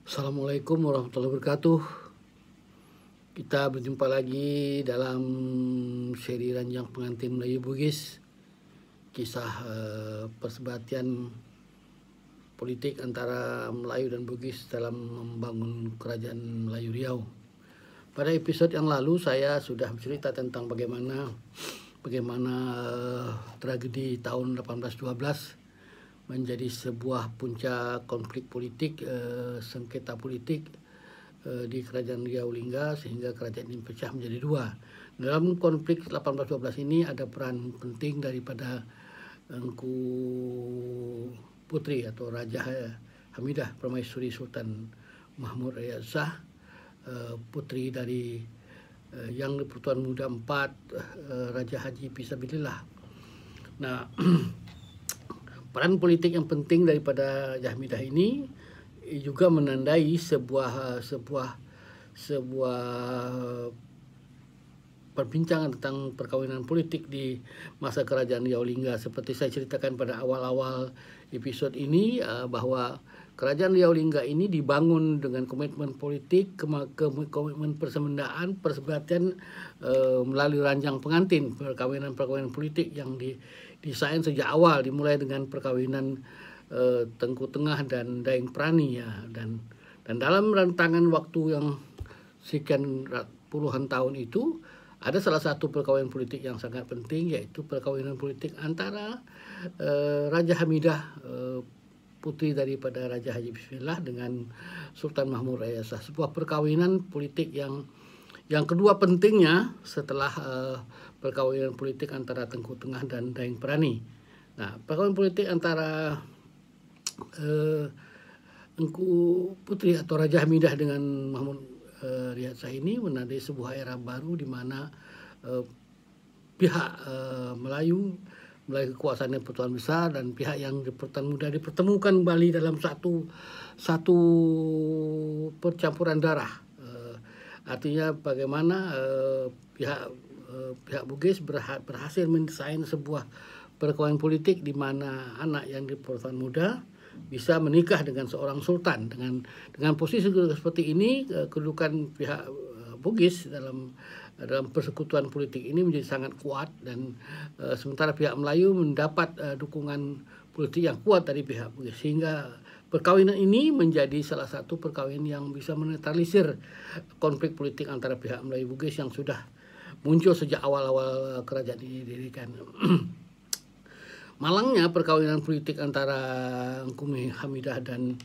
Assalamualaikum warahmatullahi wabarakatuh. Kita berjumpa lagi dalam seri Ranjang Pengantin Melayu Bugis, kisah persebatian politik antara Melayu dan Bugis dalam membangun kerajaan Melayu Riau. Pada episode yang lalu saya sudah bercerita tentang bagaimana tragedi tahun 1812 menjadi sebuah puncak konflik politik, sengketa politik di kerajaan Riau Lingga, sehingga kerajaan ini pecah menjadi dua. Dalam konflik 1812 ini ada peran penting daripada Engku Putri atau Raja Hamidah Permaisuri Sultan Mahmud Riyad Shah, putri dari Yang Pertuan Muda IV, Raja Haji Fisabilillah. Nah, peran politik yang penting daripada Hamidah ini juga menandai sebuah perbincangan tentang perkawinan politik di masa kerajaan Riau Lingga. Seperti saya ceritakan pada awal-awal episode ini, bahwa kerajaan Riau Lingga ini dibangun dengan komitmen politik, komitmen persemendaan, persebatian melalui ranjang pengantin, perkawinan politik yang didesain sejak awal, dimulai dengan perkawinan Tengku Tengah dan Daeng Prani, ya, dan dalam rentangan waktu yang sekian puluhan tahun itu ada salah satu perkawinan politik yang sangat penting, yaitu perkawinan politik antara Raja Hamidah, putri daripada Raja Haji Bismillah, dengan Sultan Mahmud Riyad Shah. Sebuah perkawinan politik yang kedua pentingnya setelah perkawinan politik antara Tengku Tengah dan Daeng Prani. Nah, perkawinan politik antara Engku Putri atau Raja Hamidah dengan Mahmud Riyad Shah ini menandai sebuah era baru di mana pihak Melayu kekuasaan yang Pertuan Besar dan pihak yang Pertuan Muda dipertemukan kembali dalam satu percampuran darah. Artinya bagaimana pihak Bugis berhasil mendesain sebuah perkawinan politik di mana anak yang di Pertuan Muda bisa menikah dengan seorang sultan. Dengan posisi seperti ini, kedudukan pihak Bugis dalam persekutuan politik ini menjadi sangat kuat, dan sementara pihak Melayu mendapat dukungan politik yang kuat dari pihak Bugis, sehingga perkawinan ini menjadi salah satu perkawinan yang bisa menetralisir konflik politik antara pihak Melayu Bugis yang sudah muncul sejak awal-awal kerajaan ini didirikan. Malangnya perkawinan politik antara Engku Hamidah dan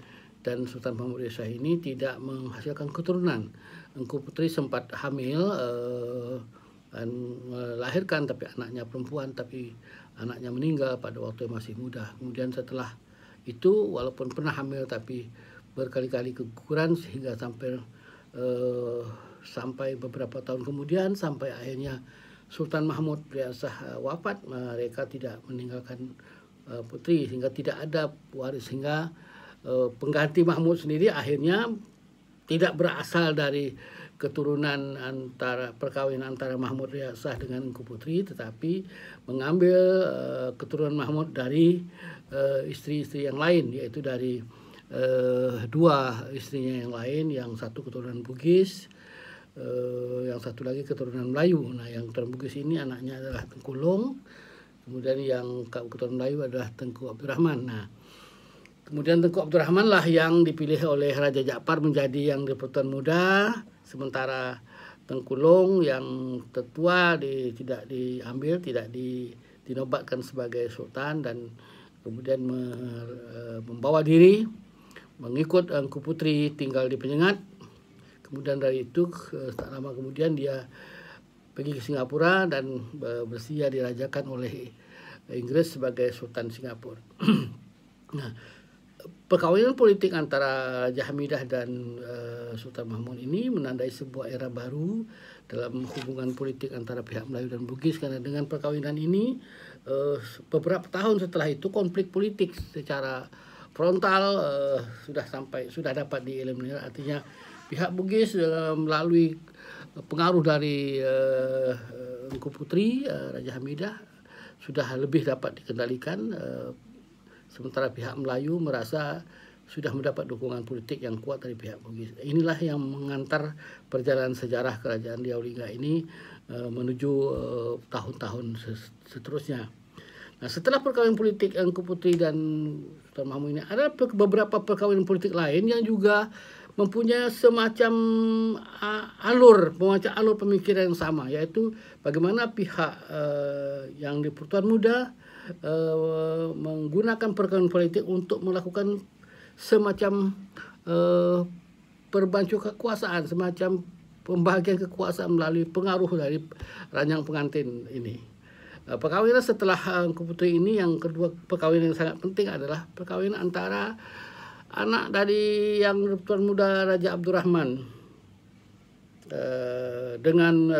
Sultan Mahmud Riyad Shah ini tidak menghasilkan keturunan. Engku Putri sempat hamil dan melahirkan, tapi anaknya perempuan, tapi anaknya meninggal pada waktu yang masih muda. Kemudian setelah itu, walaupun pernah hamil, tapi berkali-kali keguguran sehingga sampai beberapa tahun kemudian, sampai akhirnya Sultan Mahmud Riyad Shah wafat. Mereka tidak meninggalkan putri, sehingga tidak ada waris, sehingga pengganti Mahmud sendiri akhirnya tidak berasal dari keturunan perkawinan antara Mahmud Riyad Shah dengan Engku Putri, tetapi mengambil keturunan Mahmud dari istri-istri yang lain, yaitu dari dua istrinya yang lain, yang satu keturunan Bugis, yang satu lagi keturunan Melayu. Nah, yang keturunan Bugis ini anaknya adalah Tengku Long, kemudian yang keturunan Melayu adalah Tengku Abdurrahman. Nah, kemudian Tengku Abdurrahman lah yang dipilih oleh Raja Ja'far menjadi yang di Pertuan Muda, sementara Tengku Long yang tetua tidak diambil, tidak dinobatkan sebagai sultan, dan kemudian membawa diri mengikut Engku Putri tinggal di Penyengat. Kemudian dari itu, tak lama kemudian dia pergi ke Singapura dan bersedia dirajakan oleh Inggris sebagai Sultan Singapura. Nah, perkawinan politik antara Raja Hamidah dan Sultan Mahmud ini menandai sebuah era baru dalam hubungan politik antara pihak Melayu dan Bugis, karena dengan perkawinan ini beberapa tahun setelah itu konflik politik secara frontal sudah dapat dieliminir. Artinya pihak Bugis melalui pengaruh dari Engku Putri Raja Hamidah sudah lebih dapat dikendalikan, sementara pihak Melayu merasa sudah mendapat dukungan politik yang kuat dari pihak Bugis. Inilah yang mengantar perjalanan sejarah kerajaan Riau Lingga ini menuju tahun-tahun seterusnya. Nah, setelah perkawinan politik Engku Putri dan Sultan Mahmud ini, ada beberapa perkawinan politik lain yang juga mempunyai semacam alur pemikiran yang sama, yaitu bagaimana pihak yang di Pertuan Muda menggunakan perkawinan politik untuk melakukan semacam perbancu kekuasaan, semacam pembagian kekuasaan melalui pengaruh dari ranjang pengantin ini. Perkawinan setelah Engku Putri ini, yang kedua perkawinan yang sangat penting adalah perkawinan antara anak dari yang Tuan Muda Raja Abdurrahman dengan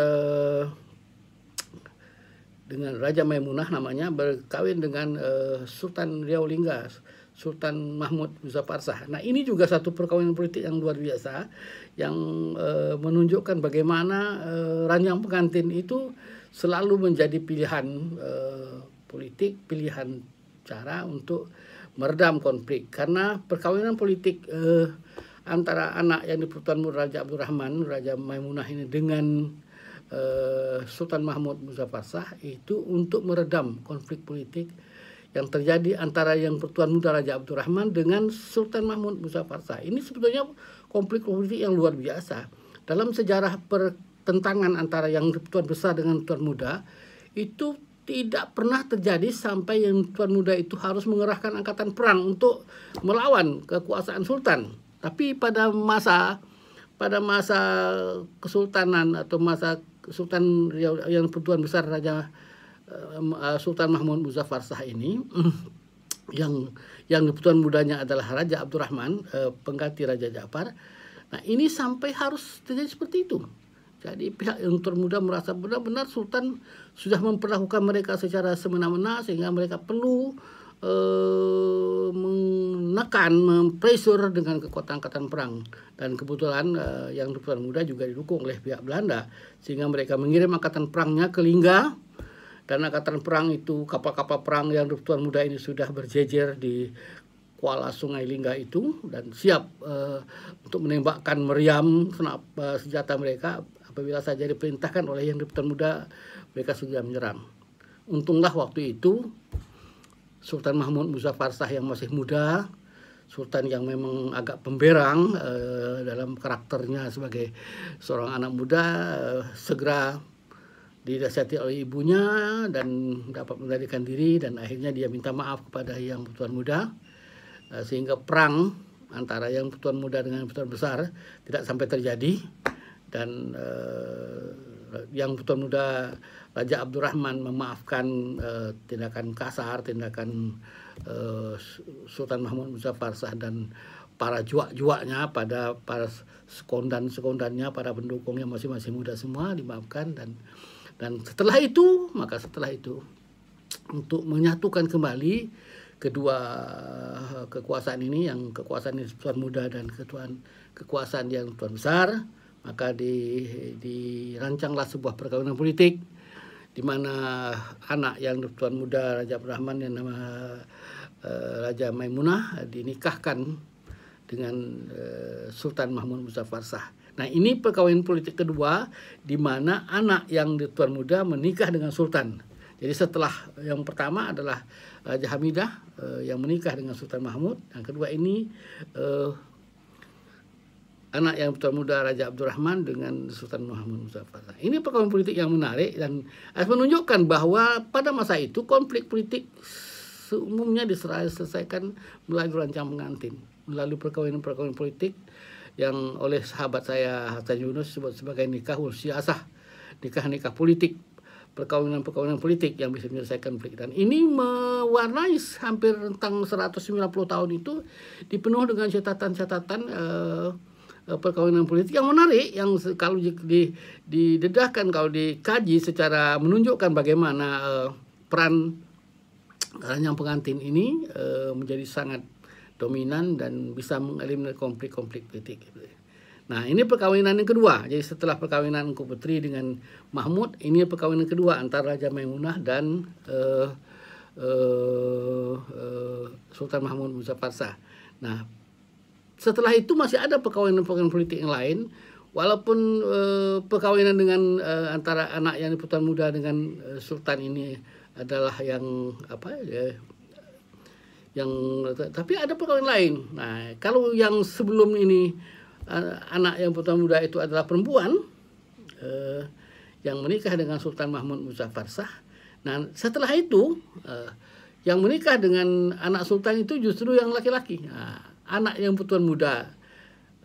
Raja Maimunah namanya, berkawin dengan Sultan Riau Lingga, Sultan Mahmud Muzaffar Shah. Nah, ini juga satu perkawinan politik yang luar biasa yang menunjukkan bagaimana ranjang pengantin itu selalu menjadi pilihan politik, pilihan cara untuk meredam konflik. Karena perkawinan politik antara anak yang di Pertuan Muda Raja Abdurrahman, Raja Maimunah ini dengan Sultan Mahmud Muzaffar Shah itu untuk meredam konflik politik yang terjadi antara yang Pertuan Muda Raja Abdurrahman dengan Sultan Mahmud Muzaffar Shah. Ini sebetulnya konflik politik yang luar biasa. Dalam sejarah pertentangan antara yang Pertuan Besar dengan Pertuan Muda itu tidak pernah terjadi sampai yang Pertuan Muda itu harus mengerahkan angkatan perang untuk melawan kekuasaan sultan. Tapi pada masa kesultanan atau masa Sultan yang Pertuan Besar Raja Sultan Mahmud Muzaffar Shah ini yang Pertuan Mudanya adalah Raja Abdurrahman, pengganti Raja Ja'far. Nah, ini sampai harus terjadi seperti itu. Jadi pihak yang Pertuan Muda merasa benar-benar Sultan sudah memperlakukan mereka secara semena-mena sehingga mereka perlu menekan, mempressure dengan kekuatan angkatan perang. Dan kebetulan yang Pertuan Muda juga didukung oleh pihak Belanda sehingga mereka mengirim angkatan perangnya ke Lingga. Dan angkatan perang itu, kapal-kapal perang yang Pertuan Muda ini sudah berjejer di kuala Sungai Lingga itu dan siap untuk menembakkan meriam senjata mereka apabila saja diperintahkan oleh yang Pertuan Muda, mereka sudah menyerang. Untunglah waktu itu Sultan Mahmud Muzaffar Shah yang masih muda, Sultan yang memang agak pemberang dalam karakternya sebagai seorang anak muda, segera dinasihati oleh ibunya dan dapat mengendalikan diri, dan akhirnya dia minta maaf kepada yang Pertuan Muda sehingga perang antara yang Pertuan Muda dengan Pertuan Besar tidak sampai terjadi. Dan yang Pertuan Muda Raja Abdurrahman memaafkan tindakan kasar, tindakan Sultan Mahmud Muzaffar Shah dan para juak-juaknya, pada para sekondan-sekondannya, para pendukungnya masing-masing muda semua dimaafkan. Dan setelah itu untuk menyatukan kembali kedua kekuasaan ini, yang kekuasaan Pertuan Muda dan kekuasaan yang Pertuan Besar, maka dirancanglah sebuah perkawinan politik di mana anak yang Pertuan Muda Raja Abdurrahman yang nama Raja Maimunah dinikahkan dengan Sultan Mahmud Muzaffar Shah. Nah, ini perkawinan politik kedua di mana anak yang Pertuan Muda menikah dengan Sultan. Jadi setelah yang pertama adalah Raja Hamidah yang menikah dengan Sultan Mahmud, yang kedua ini anak yang Pertuan Muda Raja Abdurrahman dengan Sultan Mahmud Muzaffar Shah. Ini perkawinan politik yang menarik dan menunjukkan bahwa pada masa itu konflik politik umumnya diselesaikan melalui rancang pengantin, melalui perkawinan politik yang oleh sahabat saya Hasan Yunus disebut sebagai nikah siasah, nikah politik, perkawinan politik yang bisa menyelesaikan konflik. Dan ini mewarnai hampir rentang 190 tahun itu dipenuhi dengan catatan-catatan perkawinan politik yang menarik, yang kalau didedahkan, kalau dikaji secara menunjukkan bagaimana peran ranjang pengantin ini menjadi sangat dominan dan bisa mengeliminasi konflik-konflik politik. Nah, ini perkawinan yang kedua. Jadi setelah perkawinan Engku Putri dengan Mahmud, ini perkawinan kedua antara Raja Maimunah dan Sultan Mahmud Muzaffar Shah. Nah, setelah itu masih ada perkawinan-perkawinan politik yang lain, walaupun perkawinan dengan antara anak yang Pertuan Muda dengan Sultan ini adalah yang tapi ada perkawinan lain. Nah, kalau yang sebelum ini anak yang Pertuan Muda itu adalah perempuan yang menikah dengan Sultan Mahmud Muzaffar Shah. Nah, setelah itu yang menikah dengan anak Sultan itu justru yang laki-laki. Nah, anak yang Pertuan Muda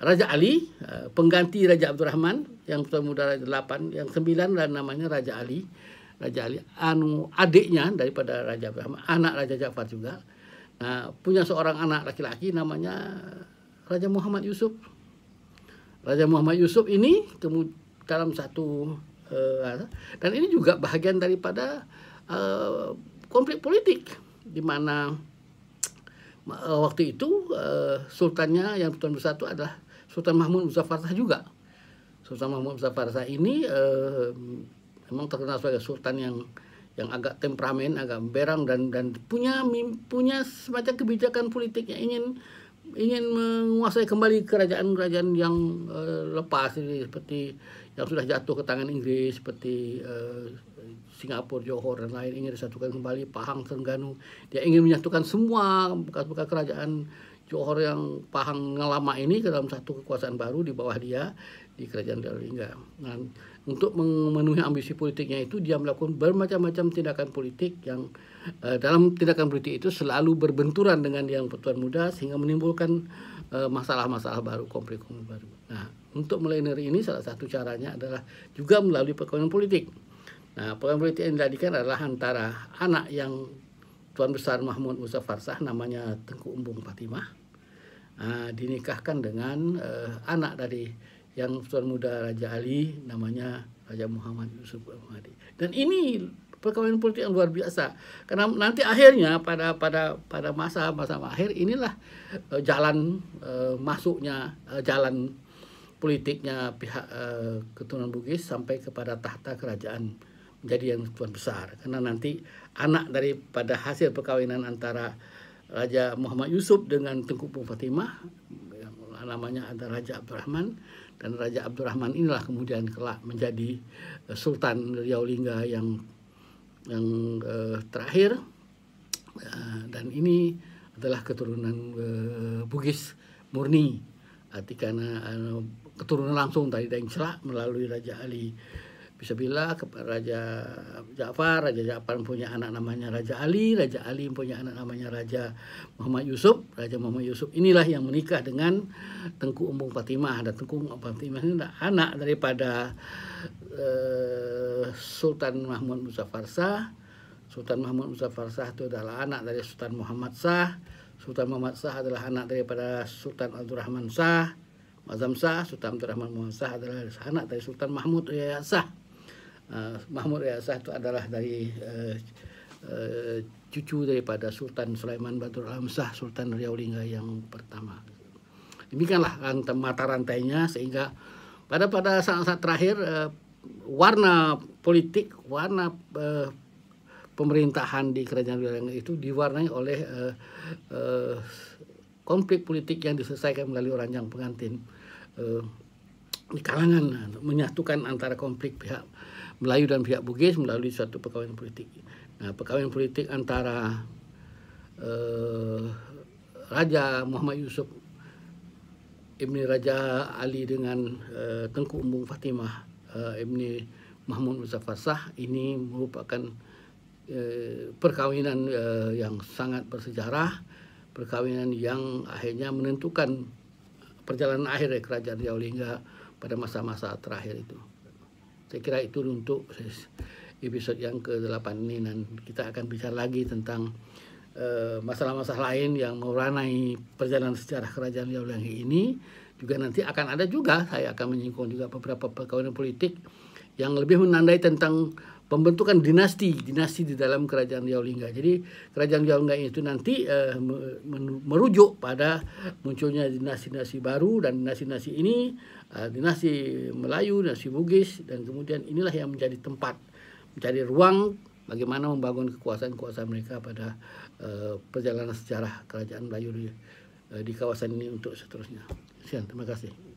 Raja Ali, pengganti Raja Abdurrahman, yang Pertuan Muda Raja 8, yang 9 dan namanya Raja Ali. Raja Ali adiknya daripada Raja Abdurrahman, anak Raja Ja'far juga. Nah, punya seorang anak laki-laki namanya Raja Muhammad Yusuf. Raja Muhammad Yusuf ini dalam satu dan ini juga bahagian daripada konflik politik, di mana waktu itu sultannya yang Pertuan Bersatu adalah Sultan Mahmud Muzaffar Shah juga. Sultan Mahmud Muzaffar Shah ini memang terkenal sebagai sultan yang agak temperamen, agak berang dan punya semacam kebijakan politik yang ingin menguasai kembali kerajaan-kerajaan yang lepas seperti yang sudah jatuh ke tangan Inggris, seperti Singapura, Johor dan lain, ingin disatukan kembali, Pahang, Terengganu. Dia ingin menyatukan semua bekas-bekas kerajaan Johor yang Pahang yang lama ini ke dalam satu kekuasaan baru di bawah dia, di kerajaan Lingga. Nah, untuk memenuhi ambisi politiknya itu, dia melakukan bermacam-macam tindakan politik yang dalam tindakan politik itu selalu berbenturan dengan yang Pertuan Muda, sehingga menimbulkan masalah-masalah baru, konflik-konflik baru. Nah, untuk meleneri ini salah satu caranya adalah juga melalui perkawinan politik. Nah, perkawinan politik yang dijadikan adalah antara anak yang Tuan Besar Mahmud Muzaffar Shah, namanya Tengku Umbung Fatimah, dinikahkan dengan anak dari yang Tuan Muda Raja Ali, namanya Raja Muhammad Yusuf Al-Mahdi. Dan ini perkawinan politik yang luar biasa, karena nanti akhirnya pada masa akhir inilah jalan masuknya jalan politiknya pihak keturunan Bugis sampai kepada tahta kerajaan menjadi yang Tuan Besar. Karena nanti anak daripada hasil perkawinan antara Raja Muhammad Yusuf dengan Tengku Umbung Fatimah, yang namanya ada Raja Abdurrahman, dan Raja Abdurrahman inilah kemudian kelak menjadi Sultan Riau Lingga yang terakhir. Dan ini adalah keturunan Bugis murni, karena keturunan langsung dari Daeng Sela melalui Raja Ali Bismillah kepada Raja Ja'far. Raja Ja'far punya anak namanya Raja Ali punya anak namanya Raja Muhammad Yusuf. Raja Muhammad Yusuf inilah yang menikah dengan Tengku Umbung Fatimah, dan Tengku Umbung Fatimah ini adalah anak daripada Sultan Mahmud Muzaffar Shah. Sultan Mahmud Muzaffar Shah itu adalah anak dari Sultan Muhammad Shah. Sultan Muhammad Shah adalah anak daripada Sultan Abdurrahman Shah, Mazam Shah. Sultan Abdurrahman Muhammad Shah adalah anak dari Sultan Mahmud Riyad Shah. Mahmud Riyad Shah itu adalah dari cucu daripada Sultan Sulaiman Badur Alam Shah, Sultan Riau Lingga yang pertama. Demikianlah mata rantainya, sehingga pada saat-saat terakhir warna politik, warna pemerintahan di kerajaan Riau Lingga itu diwarnai oleh konflik politik yang diselesaikan melalui ranjang pengantin di kalangan, menyatukan antara konflik pihak Melayu dan pihak Bugis melalui suatu perkawinan politik. Nah, perkawinan politik antara Raja Muhammad Yusuf Ibni Raja Ali dengan Tengku Umbung Fatimah Ibni Mahmud Muzaffar Shah ini merupakan perkawinan yang sangat bersejarah, perkawinan yang akhirnya menentukan perjalanan akhir dari kerajaan Riau Lingga pada masa-masa terakhir itu. Saya kira itu untuk episode yang ke-8 ini, dan kita akan bicara lagi tentang masalah-masalah lain yang mewarnai perjalanan sejarah kerajaan Riau Lingga ini. Juga nanti akan ada juga, saya akan menyinggung juga beberapa perkawinan politik yang lebih menandai tentang pembentukan dinasti di dalam kerajaan Riau Lingga. Jadi kerajaan Riau Lingga itu nanti merujuk pada munculnya dinasti-dinasti baru, dan dinasti-dinasti ini dinasti Melayu, dinasti Bugis, dan kemudian inilah yang menjadi tempat, menjadi ruang bagaimana membangun kekuasaan-kekuasaan mereka pada perjalanan sejarah kerajaan Melayu di kawasan ini untuk seterusnya. Sekian, terima kasih.